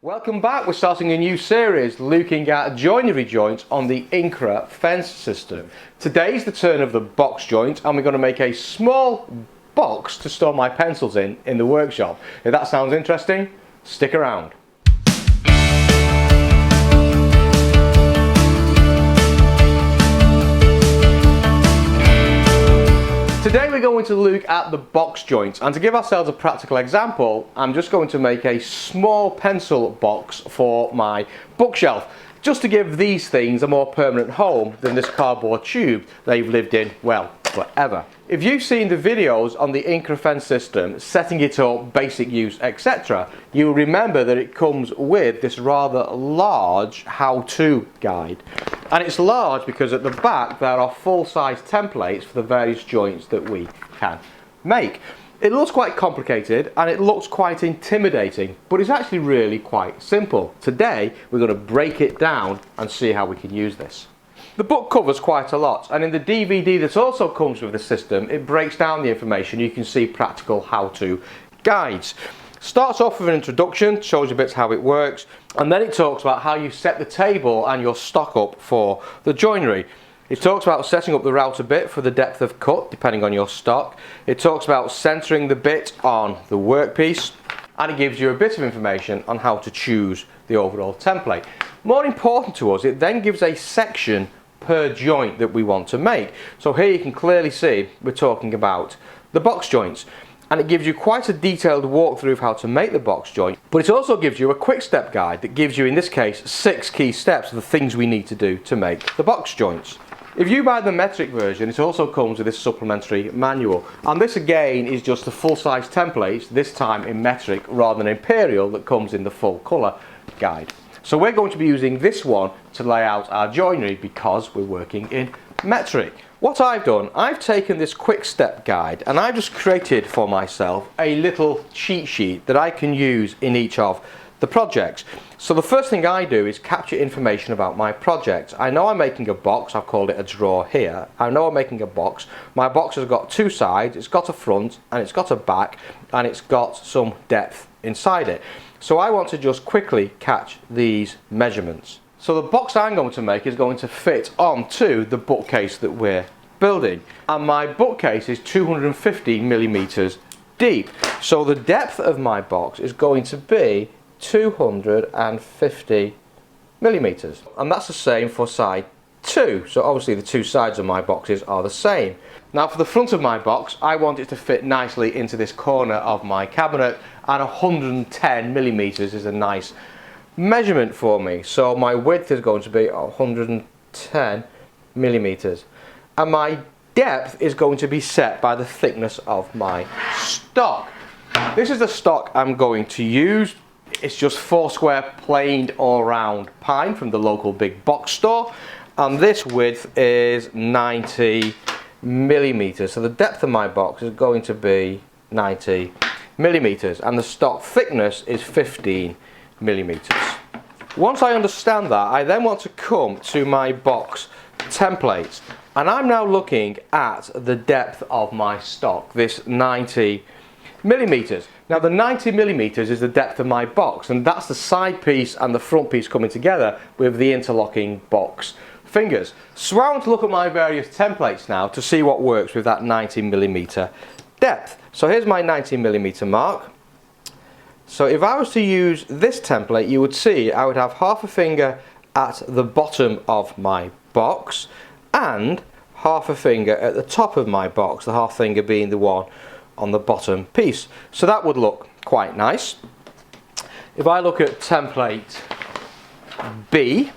Welcome back. We're starting a new series looking at joinery joints on the Incra fence system. Today's the turn of the box joint, and we're going to make a small box to store my pencils in the workshop. If that sounds interesting, stick around. Today we're going to look at the box joints, and to give ourselves a practical example, I'm just going to make a small pencil box for my bookshelf, just to give these things a more permanent home than this cardboard tube they've lived in, well, forever. If you've seen the videos on the Incra fence system, setting it up, basic use, etc., you'll remember that it comes with this rather large how-to guide. And it's large because at the back there are full-size templates for the various joints that we can make. It looks quite complicated and it looks quite intimidating, but it's actually really quite simple. Today we're going to break it down and see how we can use this. The book covers quite a lot, and in the DVD that also comes with the system, it breaks down the information. You can see practical how-to guides. Starts off with an introduction, shows you bits how it works, and then it talks about how you set the table and your stock up for the joinery. It talks about setting up the router bit for the depth of cut depending on your stock. It talks about centering the bit on the workpiece, and it gives you a bit of information on how to choose the overall template. More important to us, it then gives a section per joint that we want to make. So here you can clearly see we're talking about the box joints, and it gives you quite a detailed walkthrough of how to make the box joint, but it also gives you a quick step guide that gives you, in this case, 6 key steps of the things we need to do to make the box joints. If you buy the metric version, it also comes with this supplementary manual, and this again is just the full-size templates, this time in metric rather than imperial that comes in the full colour guide. So we're going to be using this one to lay out our joinery because we're working in metric. What I've done, I've taken this quick step guide and I've just created for myself a little cheat sheet that I can use in each of the projects. So the first thing I do is capture information about my project. I know I'm making a box, I've called it a drawer here. I know I'm making a box. My box has got 2 sides, it's got a front and it's got a back, and it's got some depth inside it. So I want to just quickly catch these measurements. So the box I'm going to make is going to fit onto the bookcase that we're building, and my bookcase is 250 millimeters deep. So the depth of my box is going to be 250 millimeters, and that's the same for side 2. So obviously the 2 sides of my boxes are the same. Now for the front of my box, I want it to fit nicely into this corner of my cabinet, and 110 millimeters is a nice measurement for me. So my width is going to be 110 millimeters, and my depth is going to be set by the thickness of my stock. This is the stock I'm going to use. It's just 4 square planed all round pine from the local big box store, and this width is 90 millimeters. So the depth of my box is going to be 90 millimeters, and the stock thickness is 15 millimeters. Once I understand that, I then want to come to my box templates, and I'm now looking at the depth of my stock, this 90 millimeters. Now the 90 millimeters is the depth of my box, and that's the side piece and the front piece coming together with the interlocking box fingers. So I want to look at my various templates now to see what works with that 90 millimeter depth. So here's my 90 millimeter mark. So if I was to use this template, you would see I would have half a finger at the bottom of my box and half a finger at the top of my box, the half finger being the one on the bottom piece. So that would look quite nice. If I look at template B,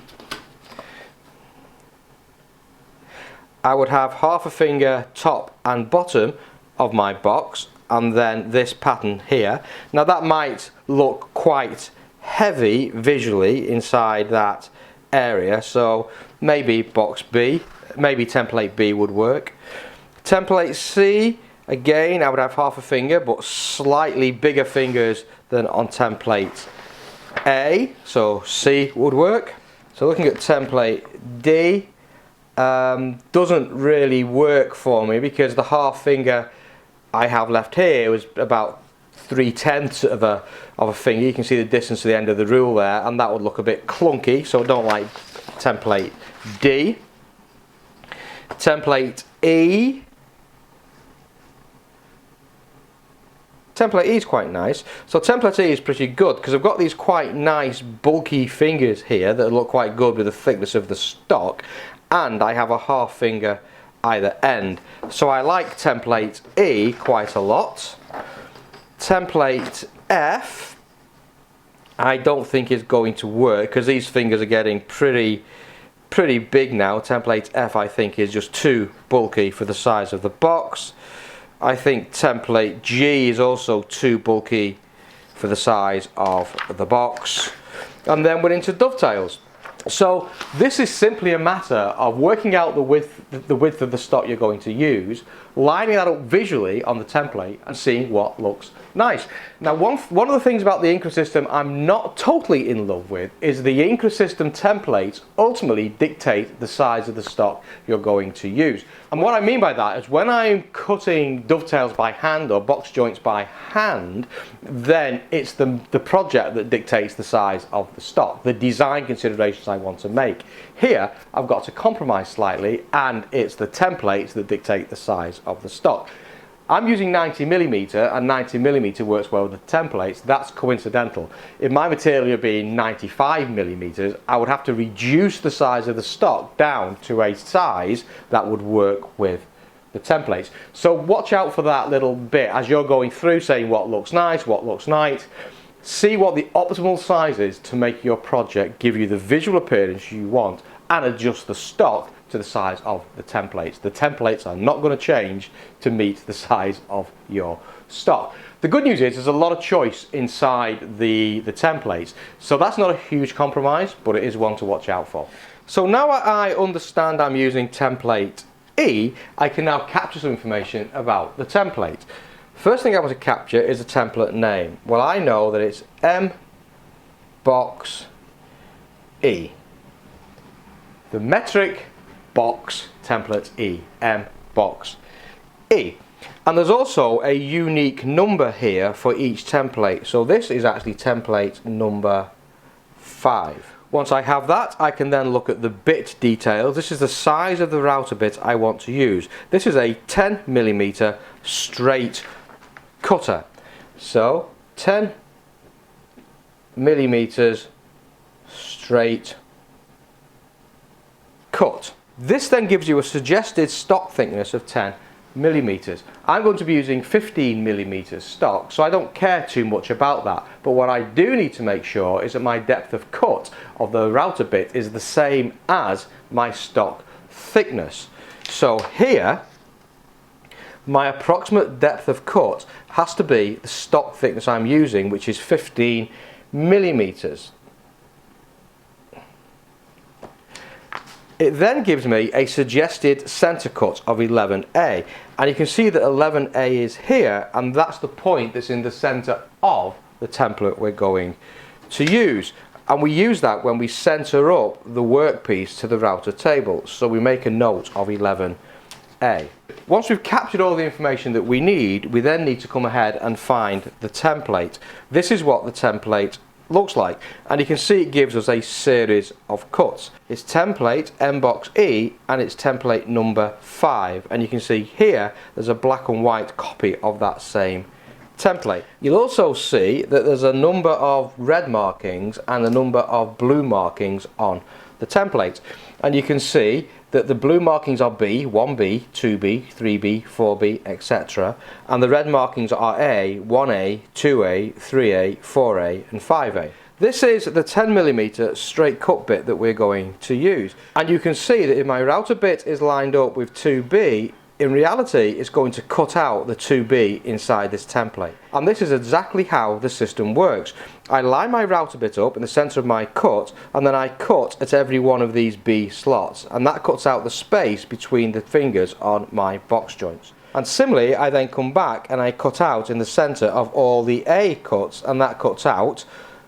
I would have half a finger top and bottom of my box, and then this pattern here. Now that might look quite heavy visually inside that area, so maybe box B, maybe template B would work. Template C, again I would have half a finger but slightly bigger fingers than on template A, so C would work. So looking at template D, doesn't really work for me because the half finger I have left here was about 3/10 of a finger. You can see the distance to the end of the rule there, and that would look a bit clunky, so I don't like template D. Template E. Template E is quite nice. So template E is pretty good because I've got these quite nice bulky fingers here that look quite good with the thickness of the stock, and I have a half finger either end. So I like template E quite a lot. Template F I don't think is going to work because these fingers are getting pretty big now. Template F I think is just too bulky for the size of the box. I think template G is also too bulky for the size of the box. And then we're into dovetails. So this is simply a matter of working out the width of the stock you're going to use, lining that up visually on the template and seeing what looks nice. Now one of the things about the Incra system I'm not totally in love with is the Incra system templates ultimately dictate the size of the stock you're going to use. And what I mean by that is when I'm cutting dovetails by hand or box joints by hand, then it's the project that dictates the size of the stock, the design considerations I want to make. Here I've got to compromise slightly, and it's the templates that dictate the size of the stock. I'm using 90mm, and 90mm works well with the templates. That's coincidental. If my material being 95mm, I would have to reduce the size of the stock down to a size that would work with the templates. So watch out for that little bit as you're going through, saying what looks nice, what looks nice. See what the optimal size is to make your project give you the visual appearance you want, and adjust the stock to the size of the templates. The templates are not going to change to meet the size of your stock. The good news is there's a lot of choice inside the templates, so that's not a huge compromise, but it is one to watch out for. So now I understand I'm using template E, I can now capture some information about the template. First thing I want to capture is a template name. Well, I know that it's M box E. The metric box template E, M box E. And there's also a unique number here for each template. So this is actually template number 5. Once I have that, I can then look at the bit details. This is the size of the router bit I want to use. This is a 10mm straight cutter. So 10mm straight cut. This then gives you a suggested stock thickness of 10mm. I'm going to be using 15mm stock, so I don't care too much about that. But what I do need to make sure is that my depth of cut of the router bit is the same as my stock thickness. So here, my approximate depth of cut has to be the stock thickness I'm using, which is 15mm. It then gives me a suggested center cut of 11A, and you can see that 11A is here, and that's the point that's in the center of the template we're going to use. And we use that when we center up the workpiece to the router table, so we make a note of 11A. Once we've captured all the information that we need, we then need to come ahead and find the template. This is what the template looks like, and you can see it gives us a series of cuts. It's template M box E, and it's template number 5, and you can see here there's a black and white copy of that same template. You'll also see that there's a number of red markings and a number of blue markings on the template, and you can see that the blue markings are B, 1B, 2B, 3B, 4B, etc. And the red markings are A, 1A, 2A, 3A, 4A and 5A. This is the 10mm straight cut bit that we're going to use. And you can see that if my router bit is lined up with 2B, in reality it's going to cut out the 2B inside this template. And this is exactly how the system works. I line my router bit up in the center of my cut, and then I cut at every one of these B slots, and that cuts out the space between the fingers on my box joints. And similarly, I then come back and I cut out in the center of all the A cuts, and that cuts out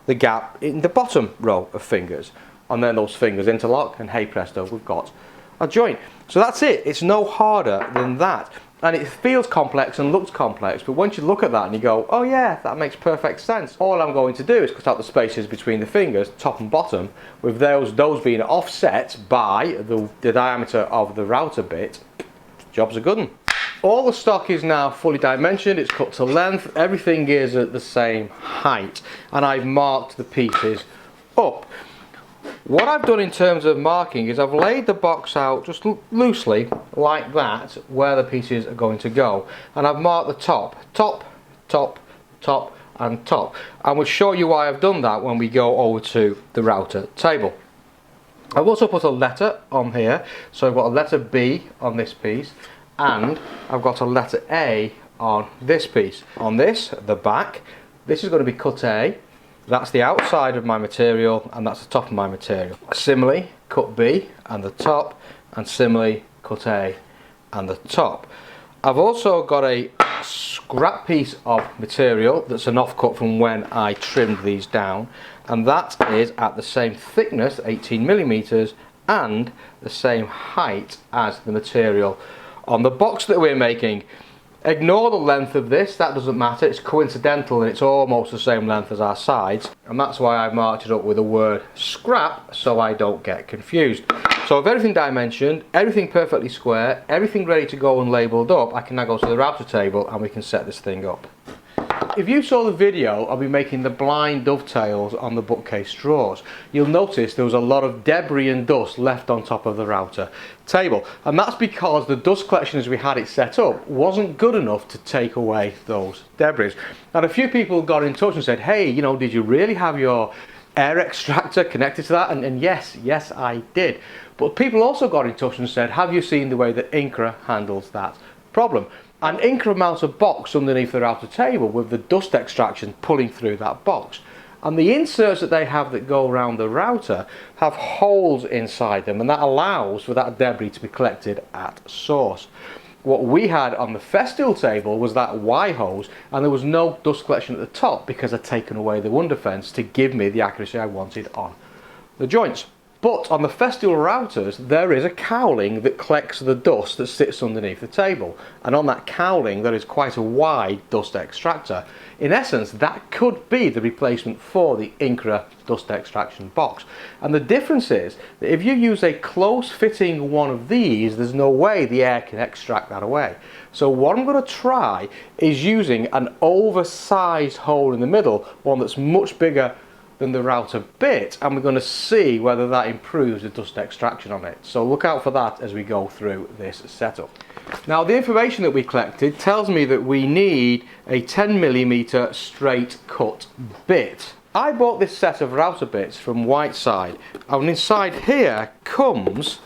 the gap in the bottom row of fingers. And then those fingers interlock, and hey presto, we've got a joint. So that's it. It's no harder than that. And it feels complex and looks complex, but once you look at that and you go, oh yeah, that makes perfect sense. All I'm going to do is cut out the spaces between the fingers, top and bottom, with those being offset by the diameter of the router bit. Job's a good one. All the stock is now fully dimensioned, it's cut to length, everything is at the same height, and I've marked the pieces up. What I've done in terms of marking is I've laid the box out just loosely like that where the pieces are going to go, and I've marked the top, and top, and we'll show you why I've done that when we go over to the router table. I've also put a letter on here, so I've got a letter B on this piece and I've got a letter A on this piece. On this, the back, this is going to be cut A. That's the outside of my material and that's the top of my material. Similarly, cut B and the top, and similarly cut A and the top. I've also got a scrap piece of material that's an offcut from when I trimmed these down, and that is at the same thickness, 18mm, and the same height as the material on the box that we're making. Ignore the length of this, that doesn't matter, it's coincidental and it's almost the same length as our sides, and that's why I marked it up with the word scrap so I don't get confused. So with everything dimensioned, everything perfectly square, everything ready to go and labelled up, I can now go to the router table and we can set this thing up. If you saw the video of me making the blind dovetails on the bookcase drawers, you'll notice there was a lot of debris and dust left on top of the router table, and that's because the dust collection as we had it set up wasn't good enough to take away those debris. And a few people got in touch and said, hey, you know, did you really have your air extractor connected to that? And yes, I did. But people also got in touch and said, have you seen the way that Incra handles that problem? And Incra mounts a box underneath the router table with the dust extraction pulling through that box. And the inserts that they have that go around the router have holes inside them, and that allows for that debris to be collected at source. What we had on the Festool table was that Y hose, and there was no dust collection at the top because I'd taken away the wind defence to give me the accuracy I wanted on the joints. But on the Festool routers there is a cowling that collects the dust that sits underneath the table, and on that cowling there is quite a wide dust extractor. In essence, that could be the replacement for the Incra dust extraction box. And the difference is that if you use a close fitting one of these, there's no way the air can extract that away. So what I'm going to try is using an oversized hole in the middle, one that's much bigger than the router bit, and we're going to see whether that improves the dust extraction on it. So look out for that as we go through this setup. Now the information that we collected tells me that we need a 10mm straight cut bit. I bought this set of router bits from Whiteside, and inside here comes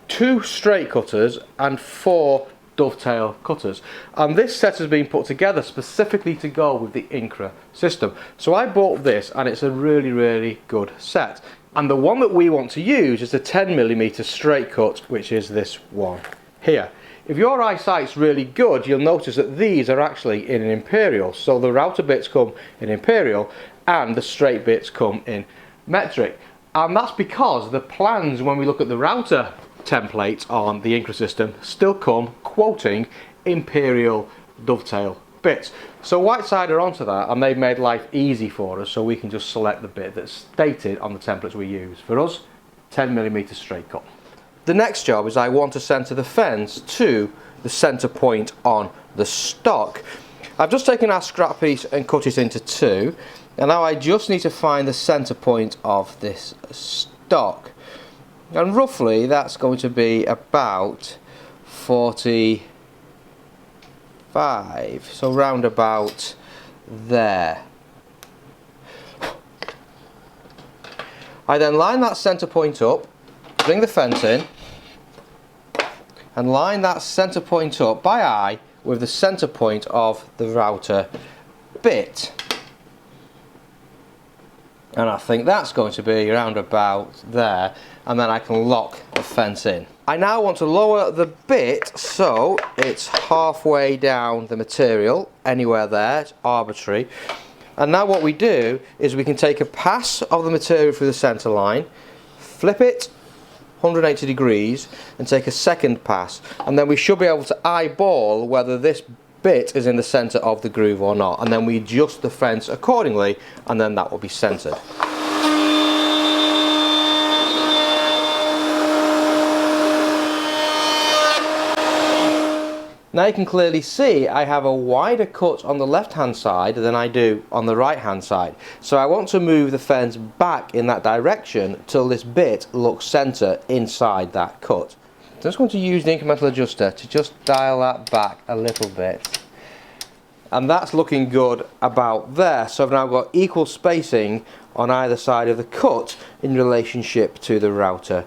2 straight cutters and 4 dovetail cutters, and this set has been put together specifically to go with the Incra system. So I bought this, and it's a really good set, and the one that we want to use is a 10mm straight cut, which is this one here. If your eyesight's really good, you'll notice that these are actually in an imperial, so the router bits come in imperial and the straight bits come in metric, and that's because the plans when we look at the router templates on the Incra system still come quoting imperial dovetail bits. So Whiteside are onto that, and they've made life easy for us, so we can just select the bit that's stated on the templates we use. For us, 10mm straight cut. The next job is I want to centre the fence to the centre point on the stock. I've just taken our scrap piece and cut it into 2, and now I just need to find the centre point of this stock. And roughly that's going to be about 45, so round about there. I then line that centre point up, bring the fence in, and line that centre point up by eye with the centre point of the router bit. And I think that's going to be around about there, and then I can lock the fence in. I now want to lower the bit so it's halfway down the material, anywhere there, it's arbitrary. And now what we do is we can take a pass of the material through the centre line, flip it 180 degrees and take a second pass, and then we should be able to eyeball whether this bit is in the centre of the groove or not, and then we adjust the fence accordingly, and then that will be centred. Now you can clearly see I have a wider cut on the left hand side than I do on the right hand side. So I want to move the fence back in that direction till this bit looks centre inside that cut. I'm just going to use the incremental adjuster to just dial that back a little bit. And that's looking good about there. So I've now got equal spacing on either side of the cut in relationship to the router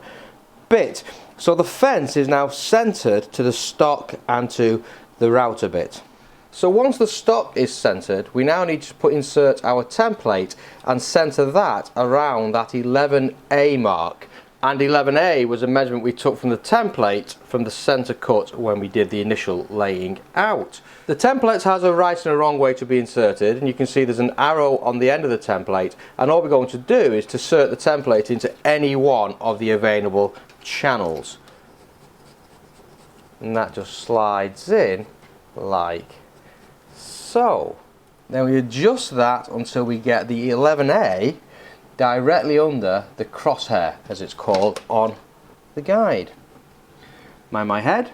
bit. So the fence is now centred to the stock and to the router bit. So once the stock is centred, we now need to insert our template and centre that around that 11A mark. And 11A was a measurement we took from the template from the centre cut when we did the initial laying out. The template has a right and a wrong way to be inserted, and you can see there's an arrow on the end of the template, and all we're going to do is to insert the template into any one of the available channels, and that just slides in like so. Then we adjust that until we get the 11A directly under the crosshair, as it's called on the guide. Mind my head,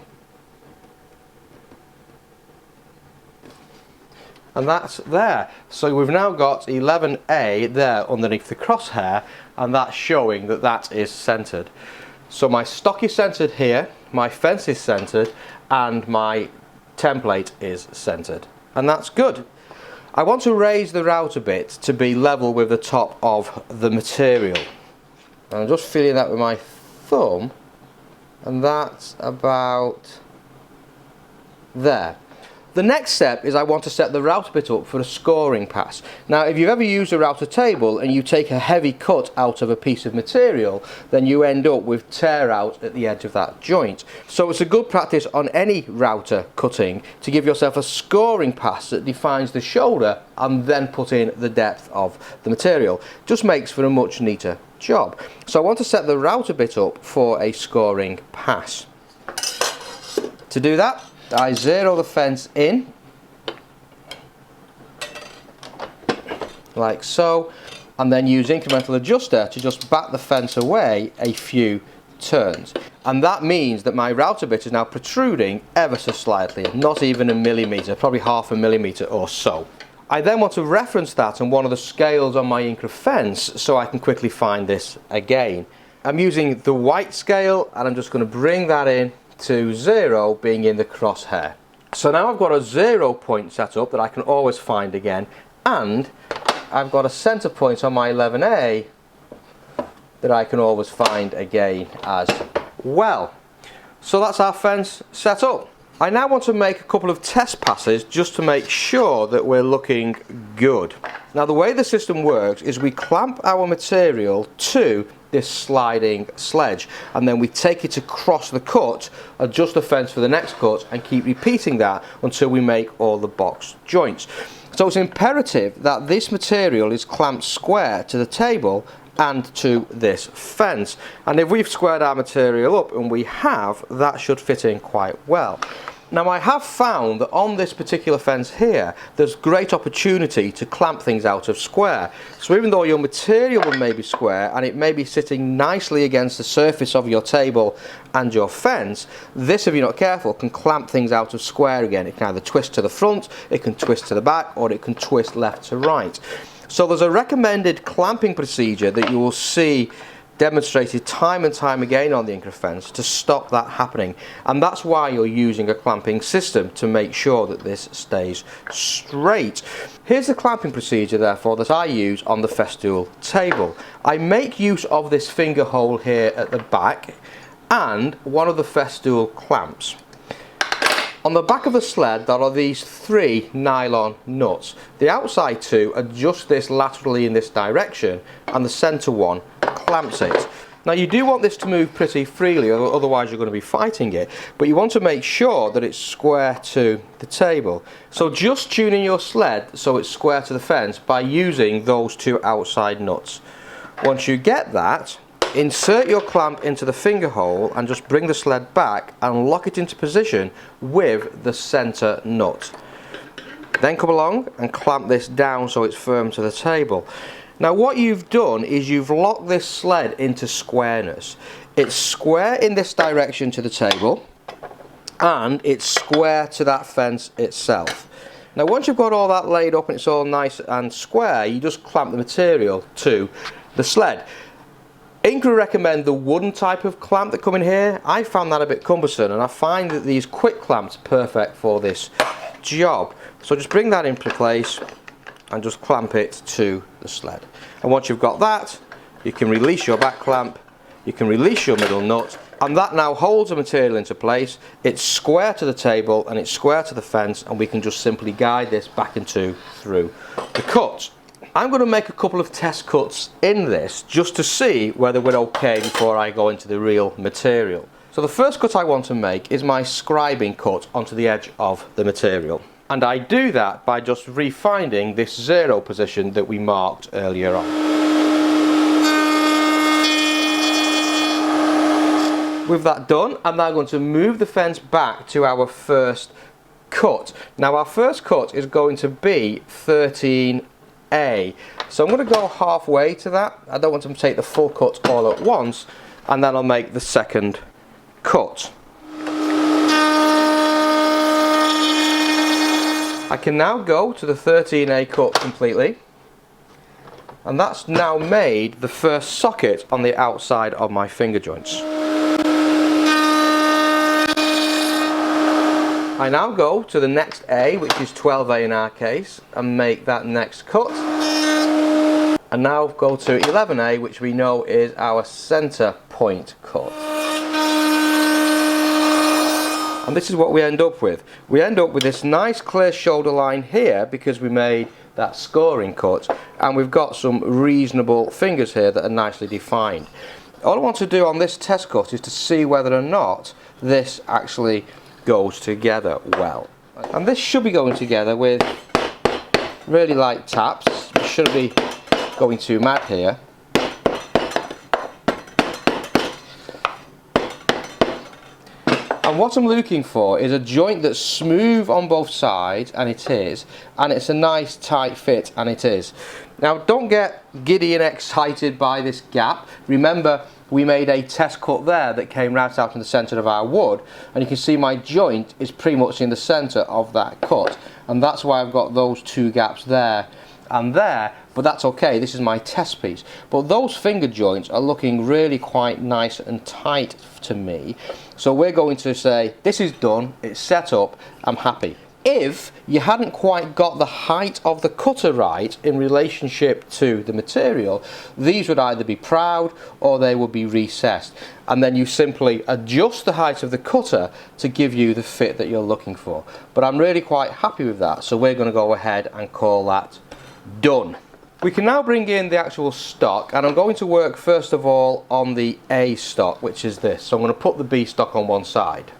and that's there. So we've now got 11A there underneath the crosshair, and that's showing that that is centred. So my stock is centred here, my fence is centred, and my template is centred, and that's good. I want to raise the router bit to be level with the top of the material. And I'm just feeling that with my thumb, and that's about there. The next step is I want to set the router bit up for a scoring pass. Now if you've ever used a router table and you take a heavy cut out of a piece of material, then you end up with tear out at the edge of that joint. So it's a good practice on any router cutting to give yourself a scoring pass that defines the shoulder and then put in the depth of the material. Just makes for a much neater job. So I want to set the router bit up for a scoring pass. To do that, I zero the fence in like so, and then use incremental adjuster to just back the fence away a few turns, and that means that my router bit is now protruding ever so slightly, not even a millimetre, probably half a millimetre or so. I then want to reference that on one of the scales on my Incra fence so I can quickly find this again. I'm using the white scale, and I'm just going to bring that in to 0, being in the crosshair. So now I've got a 0 point set up that I can always find again, and I've got a centre point on my 11A that I can always find again as well. So that's our fence set up. I now want to make a couple of test passes just to make sure that we're looking good. Now the way the system works is we clamp our material to this sliding sledge, and then we take it across the cut, adjust the fence for the next cut, and keep repeating that until we make all the box joints. So it's imperative that this material is clamped square to the table and to this fence, and if we've squared our material up, and we have, that should fit in quite well. Now I have found that on this particular fence here, there's great opportunity to clamp things out of square. So even though your material may be square and it may be sitting nicely against the surface of your table and your fence, this, if you're not careful, can clamp things out of square again. It can either twist to the front, it can twist to the back, or it can twist left to right. So there's a recommended clamping procedure that you will see demonstrated time and time again on the Incra fence to stop that happening, and that's why you're using a clamping system, to make sure that this stays straight. Here's the clamping procedure therefore that I use on the festool table. I make use of this finger hole here at the back and one of the festool clamps. On the back of the sled there are these 3 nylon nuts. The outside 2 adjust this laterally in this direction, and the centre one clamps it. Now you do want this to move pretty freely, otherwise you're going to be fighting it, but you want to make sure that it's square to the table. So just tuning your sled so it's square to the fence by using those 2 outside nuts. Once you get that, insert your clamp into the finger hole and just bring the sled back and lock it into position with the center nut. Then come along and clamp this down so it's firm to the table. Now what you've done is you've locked this sled into squareness. It's square in this direction to the table and it's square to that fence itself. Now once you've got all that laid up and it's all nice and square, you just clamp the material to the sled. Incra recommend the wooden type of clamp that come in here. I found that a bit cumbersome and I find that these quick clamps are perfect for this job. So just bring that into place and just clamp it to the sled. And once you've got that, you can release your back clamp, you can release your middle nut, and that now holds the material into place. It's square to the table and it's square to the fence, and we can just simply guide this back and through the cut. I'm going to make a couple of test cuts in this just to see whether we're okay before I go into the real material. So the first cut I want to make is my scribing cut onto the edge of the material. And I do that by just refinding this 0 position that we marked earlier on. With that done, I'm now going to move the fence back to our first cut. Now our first cut is going to be 13A. So I'm going to go halfway to that. I don't want to take the full cut all at once, and then I'll make the second cut. I can now go to the 13A cut completely, and that's now made the first socket on the outside of my finger joints. I now go to the next A, which is 12A in our case, and make that next cut. And now go to 11A, which we know is our center point cut. And this is what we end up with. We end up with this nice clear shoulder line here because we made that scoring cut, and we've got some reasonable fingers here that are nicely defined. All I want to do on this test cut is to see whether or not this actually goes together well. And this should be going together with really light taps. We shouldn't be going too mad here. And what I'm looking for is a joint that's smooth on both sides, and it is, and it's a nice tight fit, and it is. Now don't get giddy and excited by this gap. Remember, we made a test cut there that came right out in the centre of our wood, and you can see my joint is pretty much in the centre of that cut, and that's why I've got those two gaps there and there, but that's okay, this is my test piece. But those finger joints are looking really quite nice and tight to me, so we're going to say this is done, it's set up, I'm happy. If you hadn't quite got the height of the cutter right in relationship to the material, these would either be proud or they would be recessed, and then you simply adjust the height of the cutter to give you the fit that you're looking for. But I'm really quite happy with that, so we're going to go ahead and call that done. We can now bring in the actual stock, and I'm going to work first of all on the A stock, which is this. So I'm going to put the B stock on one side.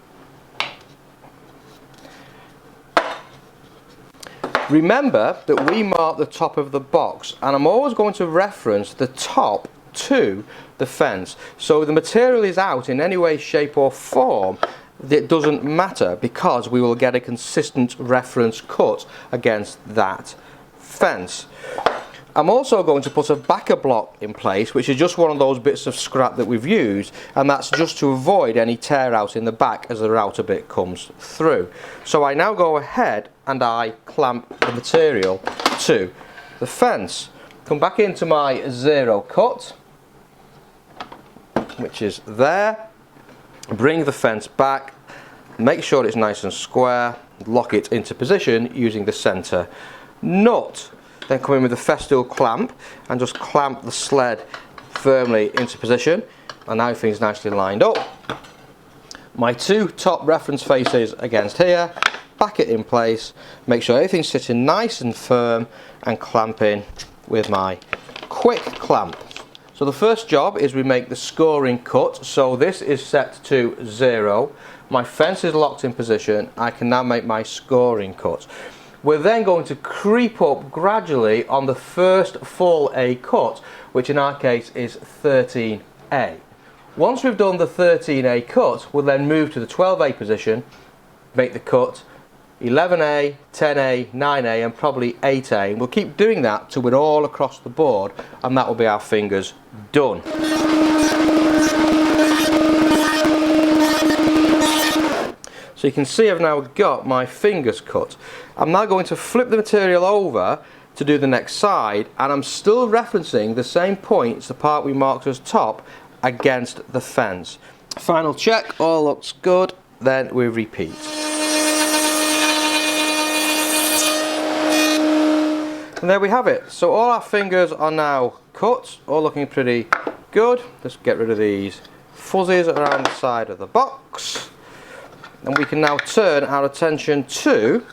Remember that we mark the top of the box, and I'm always going to reference the top to the fence. So if the material is out in any way, shape or form, it doesn't matter because we will get a consistent reference cut against that fence. I'm also going to put a backer block in place, which is just one of those bits of scrap that we've used, and that's just to avoid any tear out in the back as the router bit comes through. So I now go ahead and I clamp the material to the fence. Come back into my 0 cut, which is there, bring the fence back, make sure it's nice and square, lock it into position using the center nut. Then come in with the festool clamp and just clamp the sled firmly into position, and now everything's nicely lined up. My two top reference faces against here, back it in place, make sure everything's sitting nice and firm, and clamp in with my quick clamp. So the first job is we make the scoring cut, so this is set to 0. My fence is locked in position, I can now make my scoring cut. We're then going to creep up gradually on the first full A cut, which in our case is 13A. 13A. Once we've done the 13A cut, we'll then move to the 12A position, make the cut, 11A, 10A, 9A and probably 8A, and we'll keep doing that till we're all across the board, and that will be our fingers done. So you can see I've now got my fingers cut. I'm now going to flip the material over to do the next side, and I'm still referencing the same points, the part we marked as top, against the fence. Final check, all looks good, then we repeat. And there we have it. So all our fingers are now cut, all looking pretty good. Let's get rid of these fuzzies around the side of the box. And we can now turn our attention to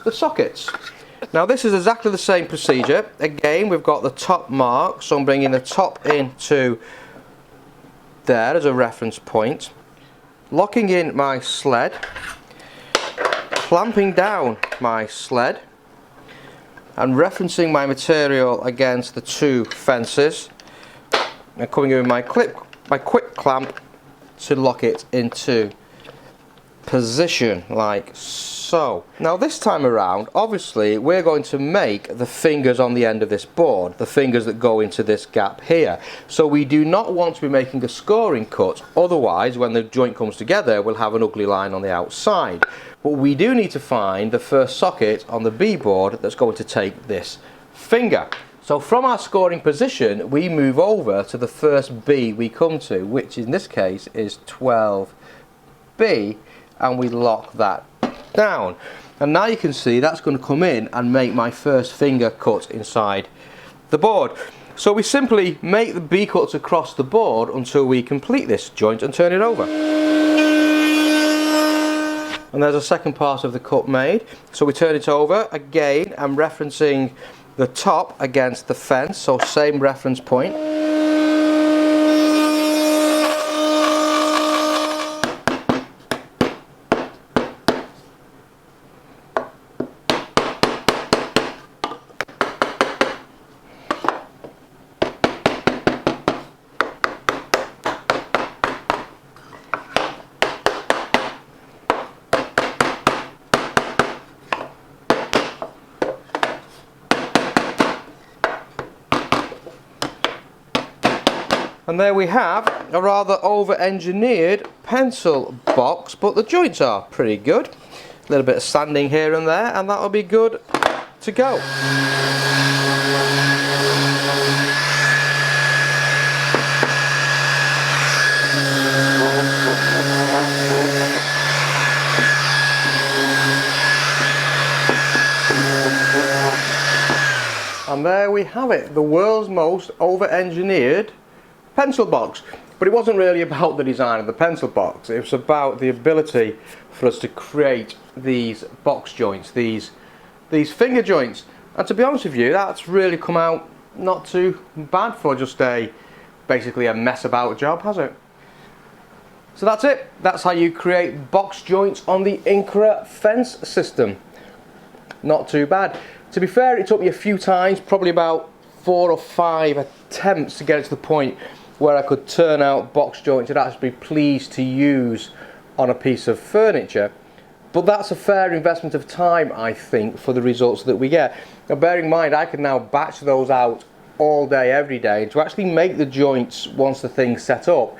the sockets. Now this is exactly the same procedure. Again, we've got the top mark, so I'm bringing the top into there as a reference point, locking in my sled, clamping down my sled, and referencing my material against the two fences, and coming in with my quick clamp to lock it into position like so. Now this time around, obviously we're going to make the fingers on the end of this board, the fingers that go into this gap here. So we do not want to be making a scoring cut, otherwise when the joint comes together we'll have an ugly line on the outside. But we do need to find the first socket on the B board that's going to take this finger. So from our scoring position we move over to the first B we come to, which in this case is 12B, and we lock that down. And now you can see that's going to come in and make my first finger cut inside the board. So we simply make the B cuts across the board until we complete this joint and turn it over. And there's a second part of the cut made. So we turn it over. Again, I'm referencing the top against the fence, so same reference point. And there we have a rather over-engineered pencil box, but the joints are pretty good. A little bit of sanding here and there, and that'll be good to go. And there we have it, the world's most over-engineered pencil box. But it wasn't really about the design of the pencil box, it was about the ability for us to create these box joints, these finger joints. And to be honest with you, that's really come out not too bad for just basically a mess about job, has it? So that's it. That's how you create box joints on the Incra fence system. Not too bad. To be fair, it took me a few times, probably about 4 or 5 attempts to get it to the point where I could turn out box joints I'd actually be pleased to use on a piece of furniture. But that's a fair investment of time, I think, for the results that we get. Now bearing in mind, I can now batch those out all day, every day, and to actually make the joints once the thing's set up,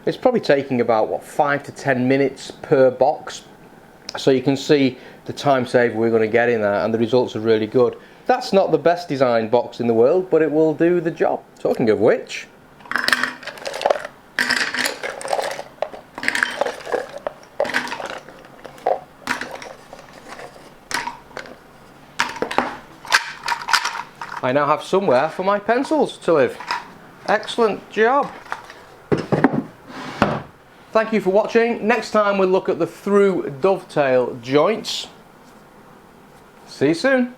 it's probably taking about, what, 5 to 10 minutes per box. So you can see the time saver we're going to get in there, and the results are really good. That's not the best designed box in the world, but it will do the job. Talking of which, I now have somewhere for my pencils to live. Excellent job. Thank you for watching. Next time we'll look at the through dovetail joints. See you soon.